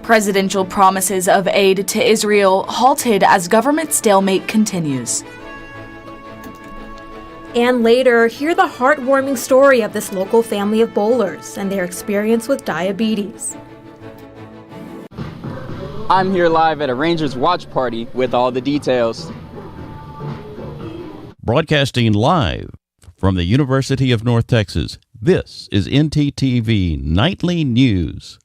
Presidential promises of aid to Israel halted as government stalemate continues. And later, hear the heartwarming story of this local family of bowlers and their experience with diabetes. I'm here live at a Rangers watch party with all the details. Broadcasting live from the University of North Texas, this is ntTV Nightly News.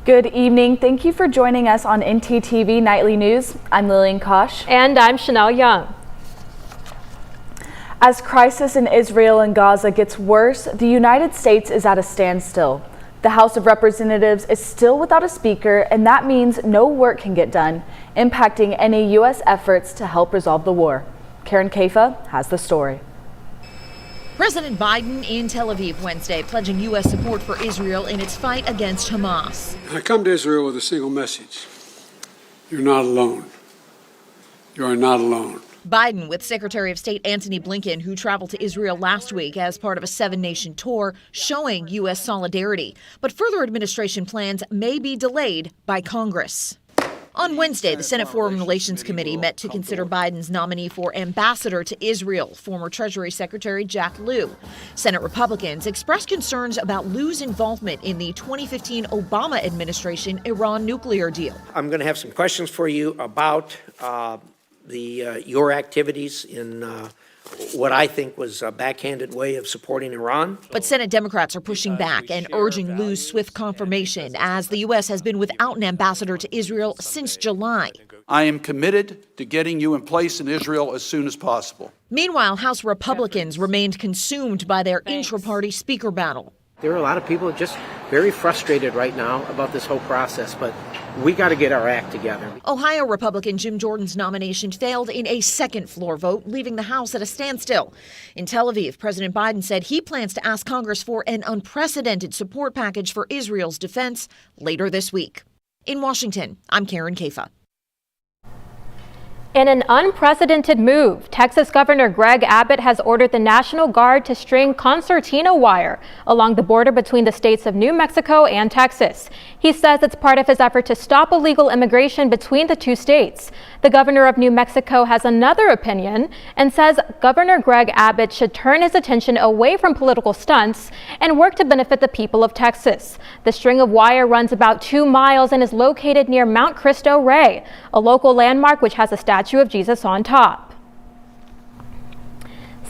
Good evening. Thank you for joining us on ntTV Nightly News. I'm Lillian Kosh. And I'm Chanel Young. As crisis in Israel and Gaza gets worse, the United States is at a standstill. The House of Representatives is still without a speaker, and that means no work can get done, impacting any U.S. efforts to help resolve the war. Karen Kaifa has the story. President Biden in Tel Aviv Wednesday pledging U.S. support for Israel in its fight against Hamas. I come to Israel with a single message. You're not alone. You are not alone. Biden with Secretary of State Antony Blinken, who traveled to Israel last week as part of a 7-nation tour showing U.S. solidarity. But further administration plans may be delayed by Congress. On Wednesday, the Senate Foreign Relations Committee met to consider Biden's nominee for ambassador to Israel, former Treasury Secretary Jack Lew. Senate Republicans expressed concerns about Lew's involvement in the 2015 Obama administration Iran nuclear deal. I'm going to have some questions for you about your activities in what I think was a backhanded way of supporting Iran. But Senate Democrats are pushing back and urging Lew's swift confirmation, as the U.S. has been without an ambassador to Israel since July. I am committed to getting you in place in Israel as soon as possible. Meanwhile, House Republicans remained consumed by their intra-party speaker battle. There are a lot of people just very frustrated right now about this whole process, but we got to get our act together. Ohio Republican Jim Jordan's nomination failed in a second floor vote, leaving the House at a standstill. In Tel Aviv, President Biden said he plans to ask Congress for an unprecedented support package for Israel's defense later this week. In Washington, I'm Karen Kaifa. In an unprecedented move, Texas Governor Greg Abbott has ordered the National Guard to string concertina wire along the border between the states of New Mexico and Texas. He says it's part of his effort to stop illegal immigration between the two states. The governor of New Mexico has another opinion and says Governor Greg Abbott should turn his attention away from political stunts and work to benefit the people of Texas. The string of wire runs about 2 miles and is located near Mount Cristo Rey, a local landmark which has a statue of Jesus on top.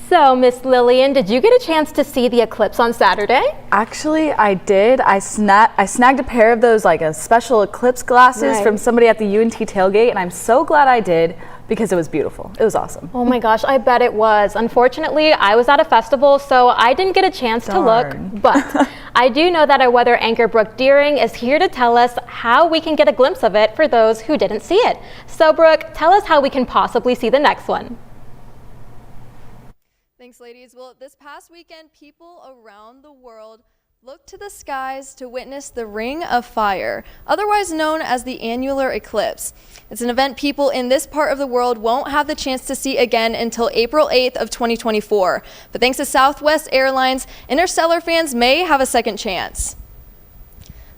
So, Miss Lillian, did you get a chance to see the eclipse on Saturday? Actually, I did. I snagged a pair of those special eclipse glasses from somebody at the UNT tailgate, and I'm so glad I did because it was beautiful. It was awesome. Oh my gosh, I bet it was. Unfortunately, I was at a festival, so I didn't get a chance to look, but I do know that our weather anchor Brooke Deering is here to tell us how we can get a glimpse of it for those who didn't see it. So Brooke, tell us how we can possibly see the next one. Thanks, ladies. Well, this past weekend, people around the world looked to the skies to witness the Ring of Fire, otherwise known as the annular eclipse. It's an event people in this part of the world won't have the chance to see again until April 8th of 2024. But thanks to Southwest Airlines, Interstellar fans may have a second chance.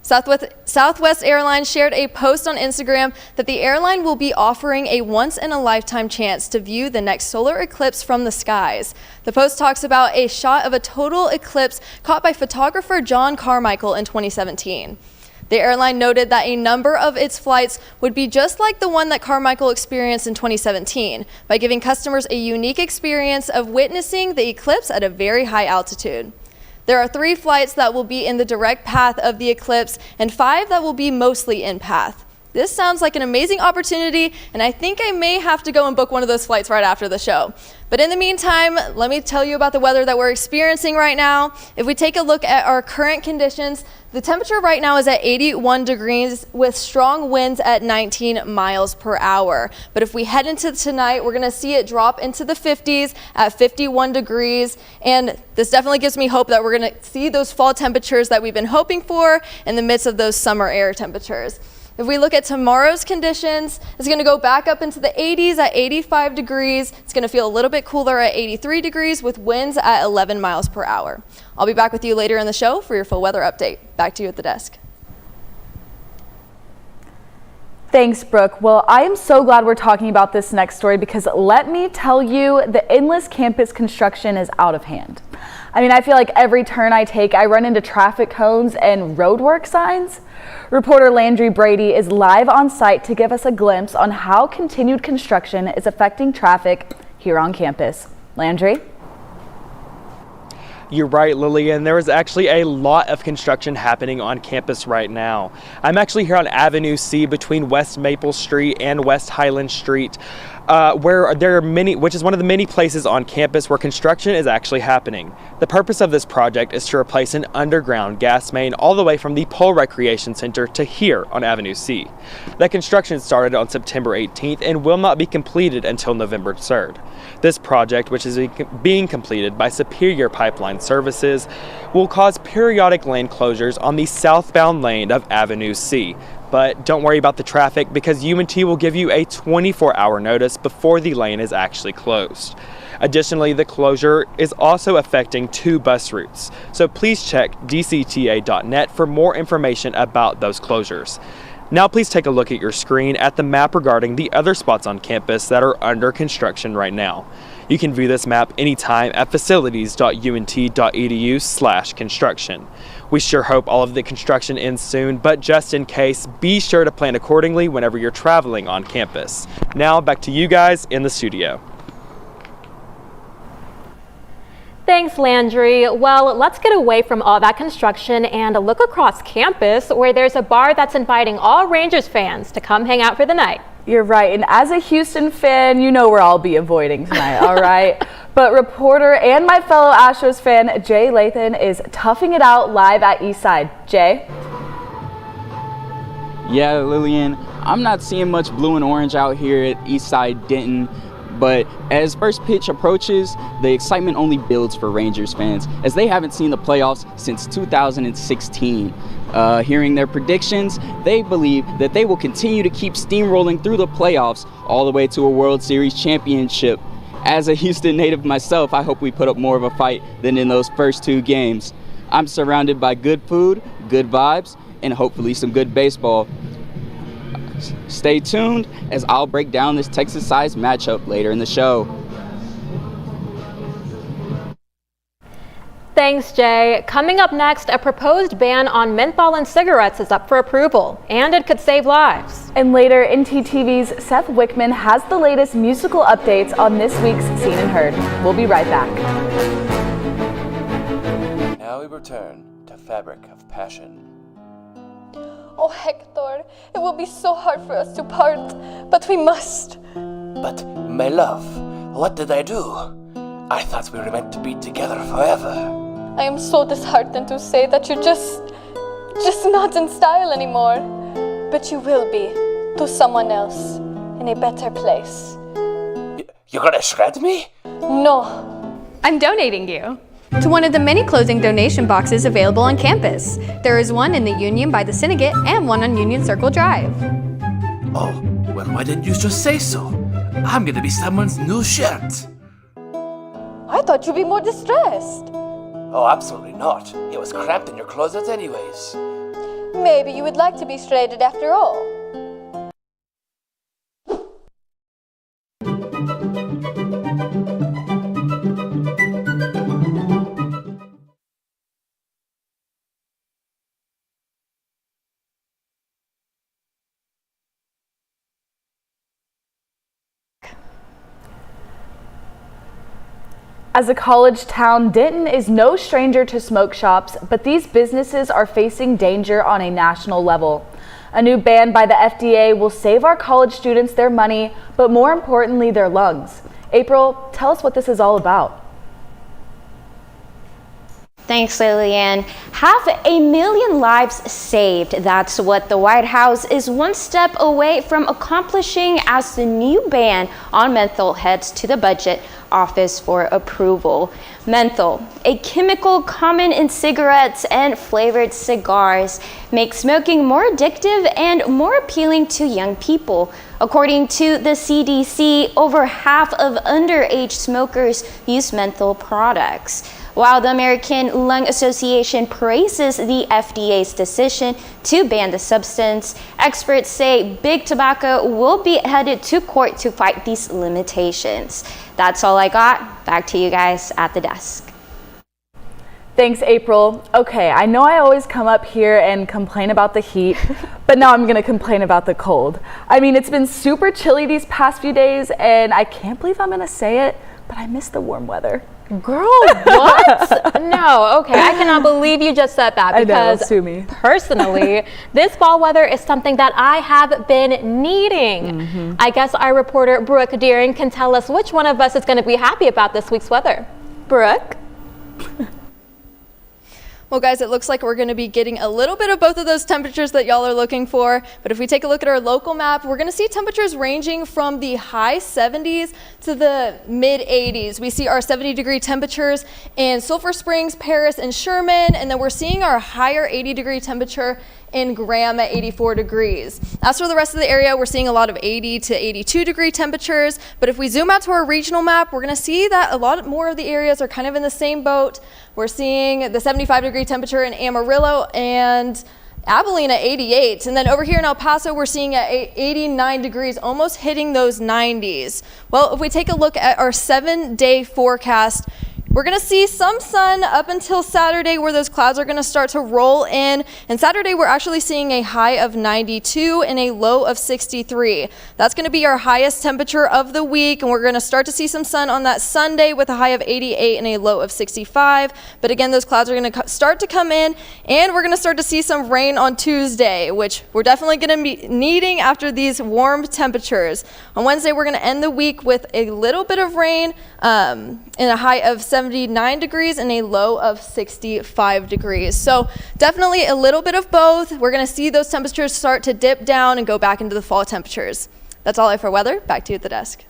Southwest Airlines shared a post on Instagram that the airline will be offering a once-in-a-lifetime chance to view the next solar eclipse from the skies. The post talks about a shot of a total eclipse caught by photographer John Carmichael in 2017. The airline noted that a number of its flights would be just like the one that Carmichael experienced in 2017, by giving customers a unique experience of witnessing the eclipse at a very high altitude. There are 3 flights that will be in the direct path of the eclipse and 5 that will be mostly in path. This sounds like an amazing opportunity, and I think I may have to go and book one of those flights right after the show. But in the meantime, let me tell you about the weather that we're experiencing right now. If we take a look at our current conditions, the temperature right now is at 81 degrees with strong winds at 19 miles per hour. But if we head into tonight, we're going to see it drop into the 50s at 51 degrees. And this definitely gives me hope that we're going to see those fall temperatures that we've been hoping for in the midst of those summer air temperatures. If we look at tomorrow's conditions, it's going to go back up into the 80s at 85 degrees. It's going to feel a little bit cooler at 83 degrees with winds at 11 miles per hour. I'll be back with you later in the show for your full weather update. Back to you at the desk. Thanks, Brooke. Well, I am so glad we're talking about this next story because let me tell you, the endless campus construction is out of hand. I mean, I feel like every turn I take, I run into traffic cones and roadwork signs. Reporter Landry Brady is live on site to give us a glimpse on how continued construction is affecting traffic here on campus. Landry? You're right, Lillian. There is actually a lot of construction happening on campus right now. I'm actually here on Avenue C between West Maple Street and West Highland Street, where there are which is one of the many places on campus where construction is actually happening. The purpose of this project is to replace an underground gas main all the way from the Pole Recreation Center to here on Avenue C. The construction started on September 18th and will not be completed until November 3rd. This project, which is being completed by Superior Pipeline Services, will cause periodic lane closures on the southbound lane of Avenue C. But don't worry about the traffic because UNT will give you a 24-hour notice before the lane is actually closed. Additionally, the closure is also affecting 2 bus routes, so please check dcta.net for more information about those closures. Now please take a look at your screen at the map regarding the other spots on campus that are under construction right now. You can view this map anytime at facilities.unt.edu/construction. We sure hope all of the construction ends soon, but just in case, be sure to plan accordingly whenever you're traveling on campus. Now back to you guys in the studio. Thanks, Landry. Well, let's get away from all that construction and look across campus where there's a bar that's inviting all Rangers fans to come hang out for the night. You're right, and as a Houston fan, you know where I'll be avoiding tonight, all right? But reporter and my fellow Astros fan, Jay Lathan, is toughing it out live at Eastside. Jay? Yeah, Lillian, I'm not seeing much blue and orange out here at Eastside Denton. But as first pitch approaches, the excitement only builds for Rangers fans as they haven't seen the playoffs since 2016. Hearing their predictions, they believe that they will continue to keep steamrolling through the playoffs all the way to a World Series championship. As a Houston native myself, I hope we put up more of a fight than in those first 2 games. I'm surrounded by good food, good vibes, and hopefully some good baseball. Stay tuned as I'll break down this Texas-sized matchup later in the show. Thanks, Jay. Coming up next, a proposed ban on menthol and cigarettes is up for approval, and it could save lives. And later, ntTV's Seth Wickman has the latest musical updates on this week's Seen and Heard. We'll be right back. Now we return to Fabric of Passion. Oh, Hector, it will be so hard for us to part, but we must. But, my love, what did I do? I thought we were meant to be together forever. I am so disheartened to say that you're just not in style anymore. But you will be, to someone else, in a better place. You're gonna shred me? No. I'm donating you to one of the many clothing donation boxes available on campus. There is one in the Union by the Syndicate and one on Union Circle Drive. Oh, well, why didn't you just say so? I'm gonna be someone's new shirt. I thought you'd be more distressed. Oh, absolutely not. It was cramped in your closet anyways. Maybe you would like to be shredded after all. As a college town, Denton is no stranger to smoke shops, but these businesses are facing danger on a national level. A new ban by the FDA will save our college students their money, but more importantly, their lungs. April, tell us what this is all about. Thanks, Lillian. 500,000 lives saved. That's what the White House is one step away from accomplishing as the new ban on menthol heads to the budget office for approval. Menthol, a chemical common in cigarettes and flavored cigars, makes smoking more addictive and more appealing to young people. According to the CDC, over half of underage smokers use menthol products. While the American Lung Association praises the FDA's decision to ban the substance, experts say Big Tobacco will be headed to court to fight these limitations. That's all I got. Back to you guys at the desk. Thanks, April. Okay, I know I always come up here and complain about the heat, but now I'm gonna complain about the cold. I mean, it's been super chilly these past few days, and I can't believe I'm gonna say it, but I miss the warm weather. Girl, what? No, okay, I cannot believe you just said that, because I know, sue me. Personally, this fall weather is something that I have been needing. I guess our reporter Brooke Deering can tell us which one of us is going to be happy about this week's weather. Brooke? Well, guys, it looks like we're going to be getting a little bit of both of those temperatures that y'all are looking for. But if we take a look at our local map, we're going to see temperatures ranging from the high 70s to the mid 80s. We see our 70-degree temperatures in Sulphur Springs, Paris, and Sherman. And then we're seeing our higher 80-degree temperature in Graham at 84 degrees. As for the rest of the area, we're seeing a lot of 80 to 82 degree temperatures. But if we zoom out to our regional map, we're going to see that a lot more of the areas are kind of in the same boat. We're seeing the 75-degree temperature in Amarillo and Abilene at 88. And then over here in El Paso, we're seeing at 89 degrees, almost hitting those 90s. Well, if we take a look at our 7-day forecast, we're going to see some sun up until Saturday, where those clouds are going to start to roll in. And Saturday, we're actually seeing a high of 92 and a low of 63. That's going to be our highest temperature of the week. And we're going to start to see some sun on that Sunday with a high of 88 and a low of 65. But again, those clouds are going to start to come in, and we're going to start to see some rain on Tuesday, which we're definitely going to be needing after these warm temperatures. On Wednesday, we're going to end the week with a little bit of rain and a high of 79 degrees and a low of 65 degrees. So definitely a little bit of both. We're going to see those temperatures start to dip down and go back into the fall temperatures. That's all I have for weather. Back to you at the desk.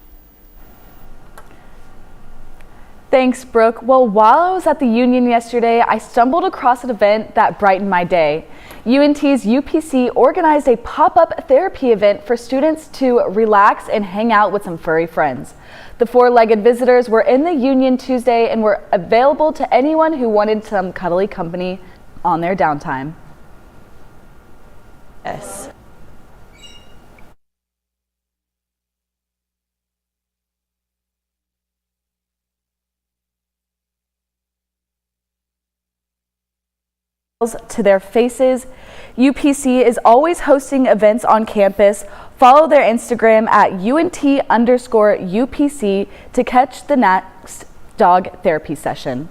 Thanks, Brooke. Well, while I was at the Union yesterday, I stumbled across an event that brightened my day. UNT's UPC organized a pop-up therapy event for students to relax and hang out with some furry friends. The four-legged visitors were in the Union Tuesday and were available to anyone who wanted some cuddly company on their downtime. Yes. To their faces. UPC is always hosting events on campus. Follow their Instagram at UNT_UPC to catch the next dog therapy session.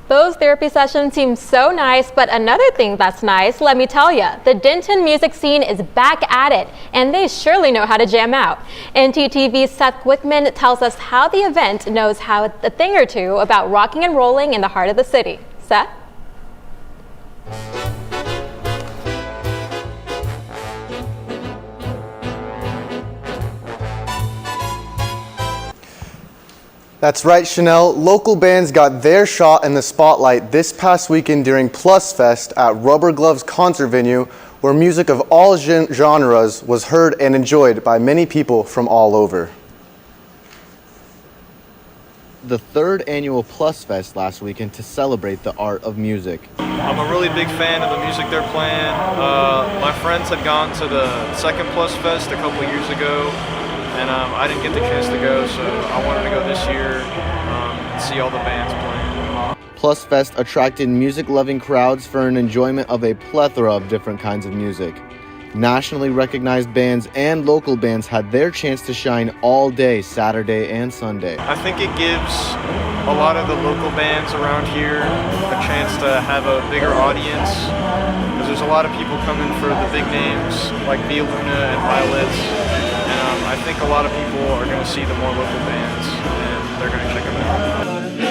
Those therapy sessions seem so nice, but another thing that's nice, let me tell you, the Denton music scene is back at it, and they surely know how to jam out. ntTV's Seth Quickman tells us how the event knows how a thing or two about rocking and rolling in the heart of the city. Seth? That's right, Chanel. Local bands got their shot in the spotlight this past weekend during Plus Fest at Rubber Gloves concert venue, where music of all genres was heard and enjoyed by many people from all over. The third annual Plus Fest last weekend to celebrate the art of music. I'm a really big fan of the music they're playing. My friends had gone to the second Plus Fest a couple years ago, and I didn't get the chance to go, so I wanted to go this year and see all the bands playing. Plus Fest attracted music-loving crowds for an enjoyment of a plethora of different kinds of music. Nationally recognized bands and local bands had their chance to shine all day, Saturday and Sunday. I think it gives a lot of the local bands around here a chance to have a bigger audience, because there's a lot of people coming for the big names like Via Luna and Violets. I think a lot of people are going to see the more local bands, and they're going to check them out.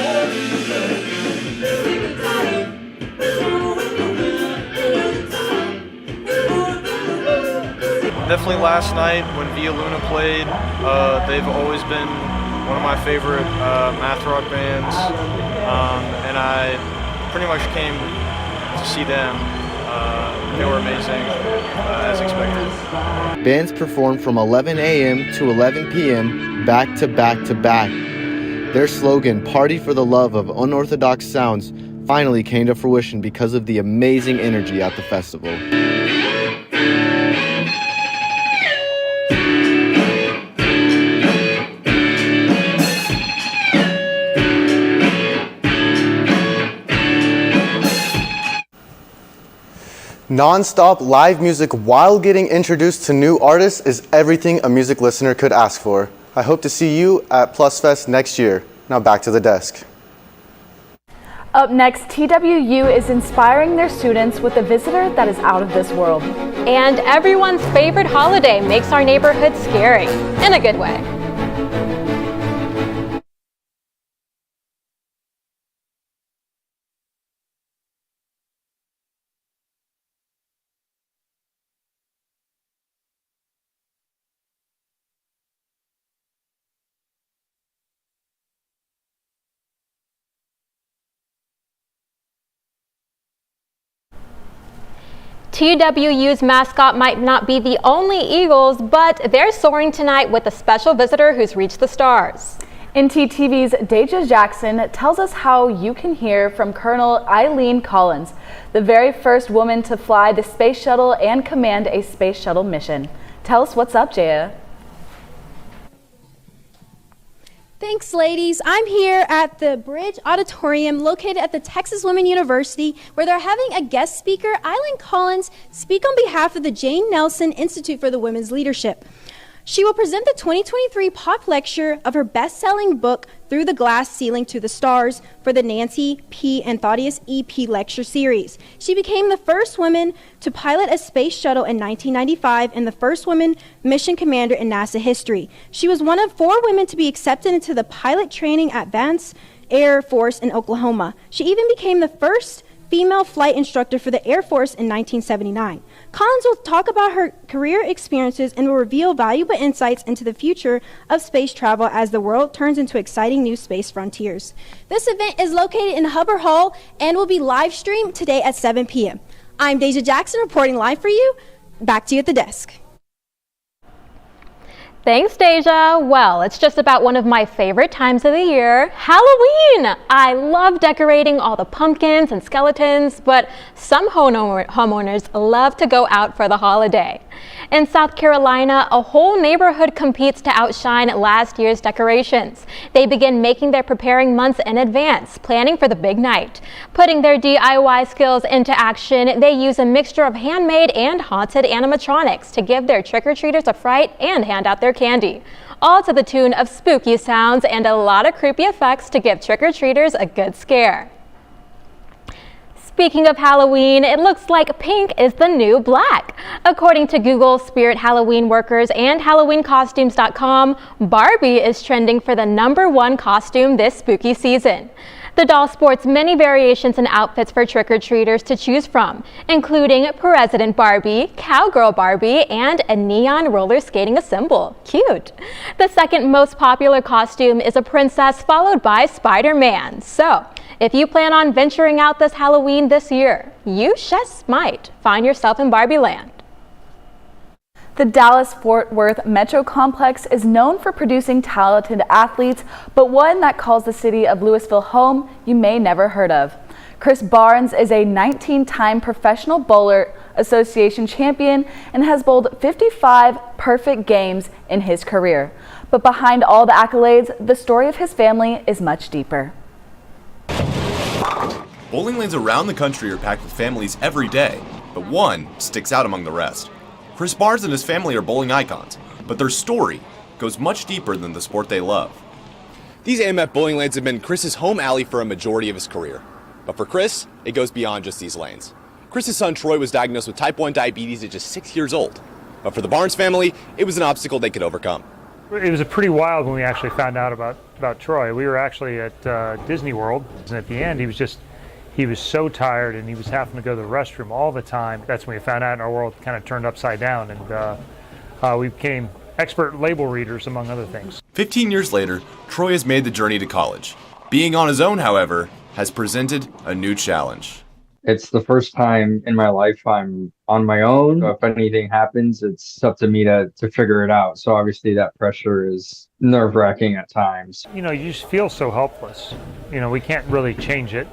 definitely last night when Via Luna played. They've always been one of my favorite math rock bands, and I pretty much came to see them. They were amazing, as expected. Bands performed from 11 a.m. to 11 p.m. back to back to back. Their slogan, "Party for the Love of Unorthodox Sounds," finally came to fruition because of the amazing energy at the festival. Non-stop live music while getting introduced to new artists is everything a music listener could ask for. I hope to see you at Plus Fest next year. Now back to the desk. Up next, TWU is inspiring their students with a visitor that is out of this world. And everyone's favorite holiday makes our neighborhood scary, in a good way. TWU's mascot might not be the only Eagles, but they're soaring tonight with a special visitor who's reached the stars. ntTV's Deja Jackson tells us how you can hear from Colonel Eileen Collins, the very first woman to fly the space shuttle and command a space shuttle mission. Tell us what's up, Jaya. Thanks, ladies. I'm here at the Bridge Auditorium located at the Texas Women University, where they're having a guest speaker, Eileen Collins, speak on behalf of the Jane Nelson Institute for the Women's Leadership. She will present the 2023 pop lecture of her best-selling book, Through the Glass Ceiling to the Stars, for the Nancy P. and Thaddeus E.P. lecture series. She became the first woman to pilot a space shuttle in 1995 and the first woman mission commander in NASA history. She was one of 4 women to be accepted into the pilot training at Vance Air Force in Oklahoma. She even became the first female flight instructor for the Air Force in 1979. Collins will talk about her career experiences and will reveal valuable insights into the future of space travel as the world turns into exciting new space frontiers. This event is located in Hubbard Hall and will be live streamed today at 7 p.m. I'm Deja Jackson reporting live for you. Back to you at the desk. Thanks, Deja. Well, it's just about one of my favorite times of the year, Halloween. I love decorating all the pumpkins and skeletons, but some homeowners love to go out for the holiday. In South Carolina, a whole neighborhood competes to outshine last year's decorations. They begin making their preparing months in advance, planning for the big night. Putting their DIY skills into action, they use a mixture of handmade and haunted animatronics to give their trick-or-treaters a fright and hand out their candy. All to the tune of spooky sounds and a lot of creepy effects to give trick-or-treaters a good scare. Speaking of Halloween, it looks like pink is the new black. According to Google, Spirit Halloween Workers and HalloweenCostumes.com, Barbie is trending for the #1 costume this spooky season. The doll sports many variations and outfits for trick-or-treaters to choose from, including President Barbie, Cowgirl Barbie, and a neon roller skating symbol. Cute. The second most popular costume is a princess, followed by Spider-Man. So, if you plan on venturing out this Halloween this year, you just might find yourself in Barbie Land. The Dallas-Fort Worth Metro Complex is known for producing talented athletes, but one that calls the city of Louisville home you may never heard of. Chris Barnes is a 19-time Professional Bowler Association champion and has bowled 55 perfect games in his career. But behind all the accolades, the story of his family is much deeper. Bowling lanes around the country are packed with families every day, but one sticks out among the rest. Chris Barnes and his family are bowling icons, but their story goes much deeper than the sport they love. These AMF bowling lanes have been Chris's home alley for a majority of his career. But for Chris, it goes beyond just these lanes. Chris's son Troy was diagnosed with type 1 diabetes at just 6 years old. But for the Barnes family, it was an obstacle they could overcome. It was pretty wild when we actually found out about Troy. We were actually at Disney World, and at the end he was so tired and he was having to go to the restroom all the time. That's when we found out, and our world kind of turned upside down. And We became expert label readers, among other things. 15 years later, Troy has made the journey to college. Being on his own, however, has presented a new challenge. It's the first time in my life I'm on my own. If anything happens, it's up to me to figure it out. So obviously that pressure is nerve-wracking at times. You know, you just feel so helpless. You know, we can't really change it.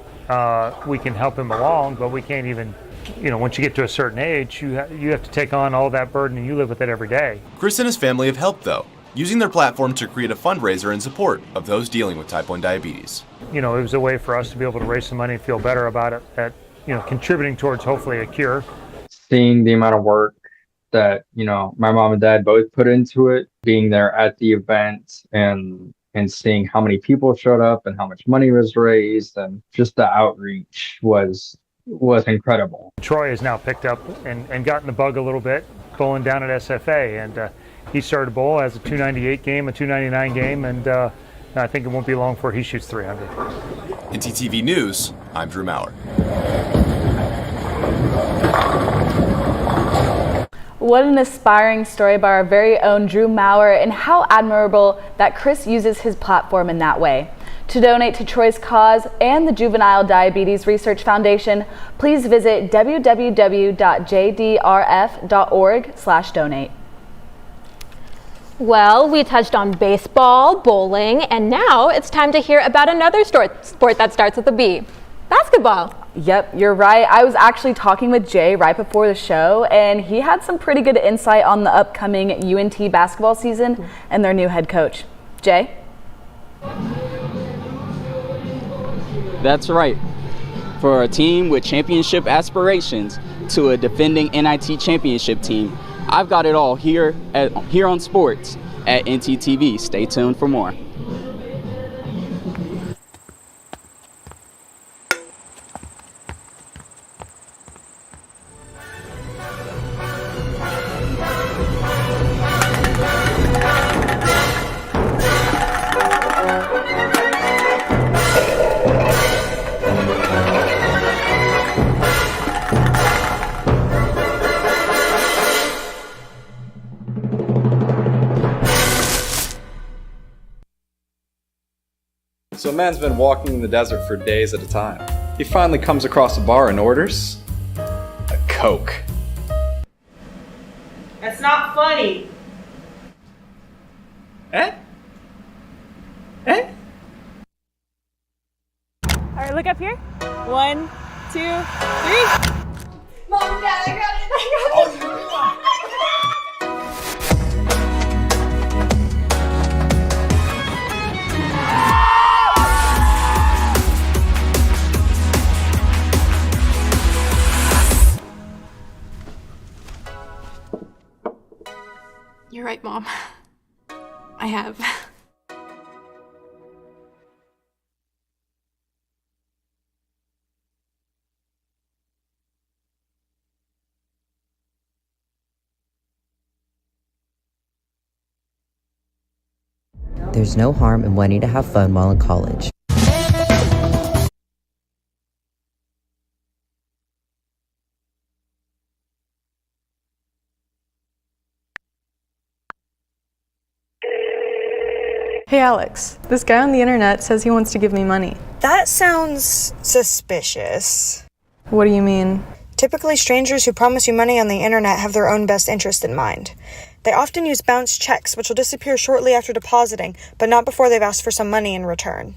We can help him along, but we can't even, you know, once you get to a certain age, you have to take on all that burden and you live with it every day. Chris and his family have helped, though, using their platform to create a fundraiser in support of those dealing with type 1 diabetes. You know, it was a way for us to be able to raise some money and feel better about it, that, you know, contributing towards hopefully a cure. Seeing the amount of work that, you know, my mom and dad both put into it, being there at the event and seeing how many people showed up and how much money was raised, and just the outreach was incredible. Troy has now picked up and gotten the bug a little bit, bowling down at SFA, and he started to bowl as a 298 game, a 299 game, and I think it won't be long before he shoots 300. ntTV News, I'm Drew Maurer. What an inspiring story by our very own Drew Maurer, and how admirable that Chris uses his platform in that way. To donate to Troy's cause and the Juvenile Diabetes Research Foundation, please visit www.jdrf.org/donate. Well, we touched on baseball, bowling, and now it's time to hear about another sport that starts with a B. Basketball. Yep, you're right. I was actually talking with Jay right before the show, and he had some pretty good insight on the upcoming UNT basketball season and their new head coach. Jay? That's right. For a team with championship aspirations to a defending NIT championship team, I've got it all here on sports at ntTV. Stay tuned for more. So a man's been walking in the desert for days at a time. He finally comes across a bar and orders a Coke. That's not funny. Eh? Eh? All right, look up here. 1, 2, 3. Mom, Dad, I got it. You're right, Mom. I have. There's no harm in wanting to have fun while in college. Hey Alex, this guy on the internet says he wants to give me money. That sounds suspicious. What do you mean? Typically, strangers who promise you money on the internet have their own best interest in mind. They often use bounce checks, which will disappear shortly after depositing, but not before they've asked for some money in return.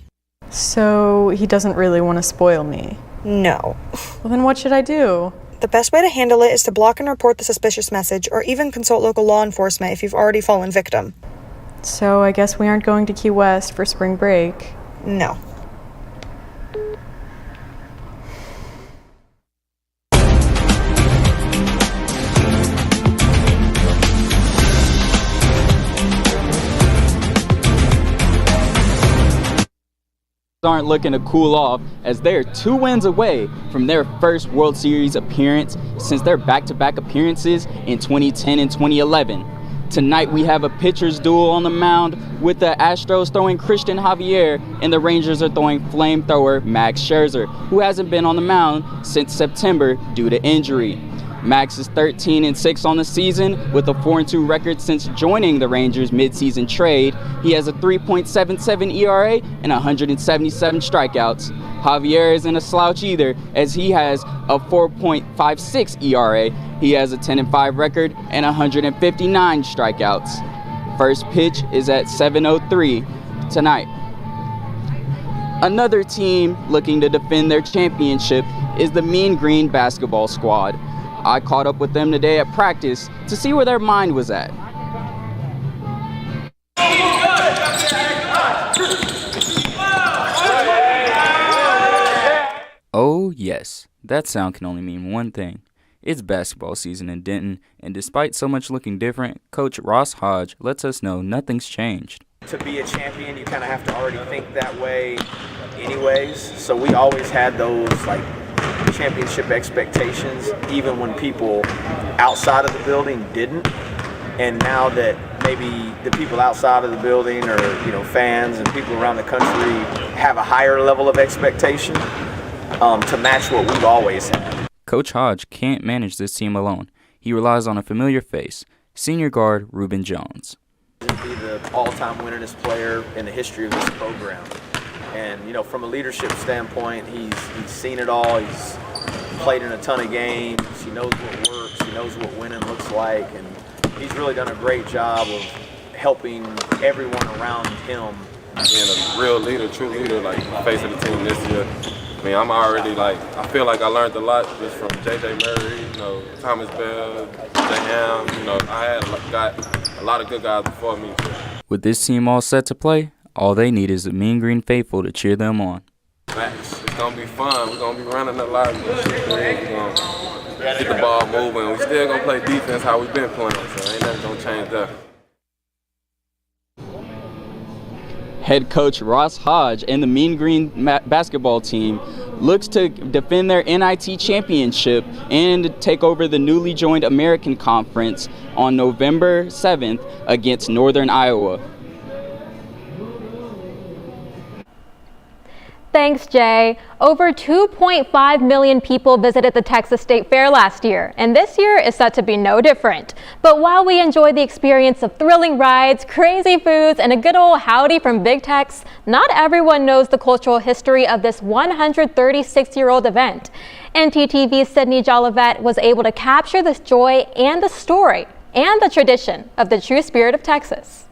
So he doesn't really want to spoil me? No. Well, then what should I do? The best way to handle it is to block and report the suspicious message, or even consult local law enforcement if you've already fallen victim. So I guess we aren't going to Key West for spring break. No. Aren't looking to cool off, as they're 2 wins away from their first World Series appearance since their back-to-back appearances in 2010 and 2011. Tonight we have a pitcher's duel on the mound, with the Astros throwing Christian Javier and the Rangers are throwing flamethrower Max Scherzer, who hasn't been on the mound since September due to injury. Max is 13-6 on the season with a 4-2 record since joining the Rangers mid-season trade. He has a 3.77 ERA and 177 strikeouts. Javier isn't a slouch either, as he has a 4.56 ERA. He has a 10-5 record and 159 strikeouts. First pitch is at 7:03 tonight. Another team looking to defend their championship is the Mean Green basketball squad. I caught up with them today at practice to see where their mind was at. Oh yes, that sound can only mean one thing. It's basketball season in Denton, and despite so much looking different, Coach Ross Hodge lets us know nothing's changed. To be a champion, you kind of have to already think that way anyways. So we always had those like championship expectations, even when people outside of the building didn't. And now that maybe the people outside of the building, or fans and people around the country, have a higher level of expectation to match what we've always had. Coach Hodge can't manage this team alone. He relies on a familiar face, senior guard Reuben Jones. He'll be the all-time winningest player in the history of this program. And, from a leadership standpoint, he's seen it all. He's played in a ton of games. He knows what works. He knows what winning looks like. And he's really done a great job of helping everyone around him. Being a real leader, true leader, like face of the team this year. I mean, I'm already I feel like I learned a lot just from J.J. Murray, Thomas Bell, J.M. I got a lot of good guys before me. With this team all set to play, all they need is the Mean Green faithful to cheer them on. It's going to be fun. We're going to be running a lot. We're going to get the ball moving. We're still going to play defense how we've been playing, so ain't nothing going to change that. Head coach Ross Hodge and the Mean Green basketball team looks to defend their NIT championship and take over the newly joined American Conference on November 7th against Northern Iowa. Thanks, Jay. Over 2.5 million people visited the Texas State Fair last year, and this year is set to be no different. But while we enjoy the experience of thrilling rides, crazy foods, and a good old howdy from Big Tex, not everyone knows the cultural history of this 136-year-old event. ntTV's Sydney Jolivet was able to capture this joy and the story and the tradition of the true spirit of Texas.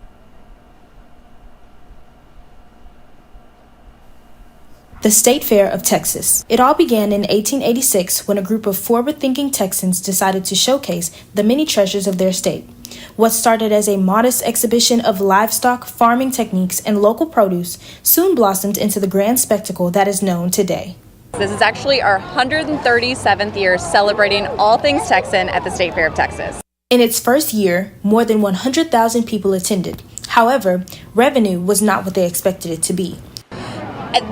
The State Fair of Texas. It all began in 1886 when a group of forward-thinking Texans decided to showcase the many treasures of their state. What started as a modest exhibition of livestock, farming techniques, and local produce soon blossomed into the grand spectacle that is known today. This is actually our 137th year celebrating all things Texan at the State Fair of Texas. In its first year, more than 100,000 people attended. However, revenue was not what they expected it to be.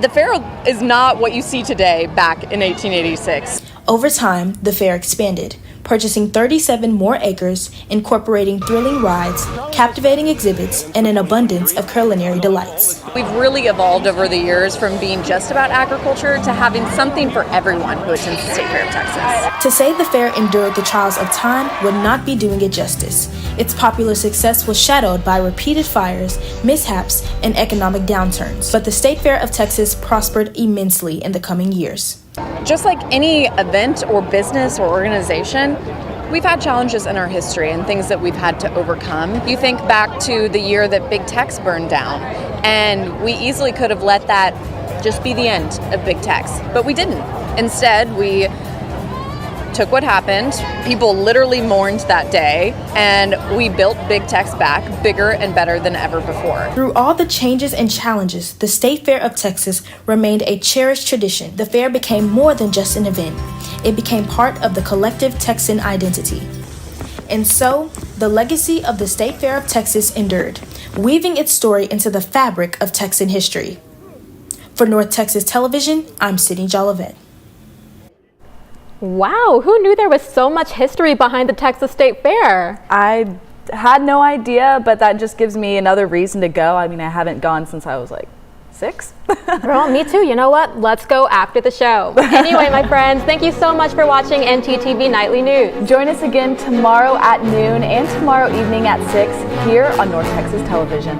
The fair is not what you see today back in 1886. Over time, the fair expanded, purchasing 37 more acres, incorporating thrilling rides, captivating exhibits, and an abundance of culinary delights. We've really evolved over the years from being just about agriculture to having something for everyone who attends the State Fair of Texas. To say the fair endured the trials of time would not be doing it justice. Its popular success was shadowed by repeated fires, mishaps, and economic downturns. But the State Fair of Texas prospered immensely in the coming years. Just like any event or business or organization, we've had challenges in our history and things that we've had to overcome. You think back to the year that Big Tex burned down, and we easily could have let that just be the end of Big Tex, but we didn't. Instead, we took what happened, people literally mourned that day, and we built Big Tex back bigger and better than ever before. Through all the changes and challenges, the State Fair of Texas remained a cherished tradition. The fair became more than just an event. It became part of the collective Texan identity. And so, the legacy of the State Fair of Texas endured, weaving its story into the fabric of Texan history. For North Texas Television, I'm Sydney Jolivet. Wow, who knew there was so much history behind the Texas State Fair? I had no idea, but that just gives me another reason to go. I mean, I haven't gone since I was like 6. Girl, me too. You know what? Let's go after the show. Anyway, my friends, thank you so much for watching ntTV Nightly News. Join us again tomorrow at noon and tomorrow evening at 6 here on North Texas Television.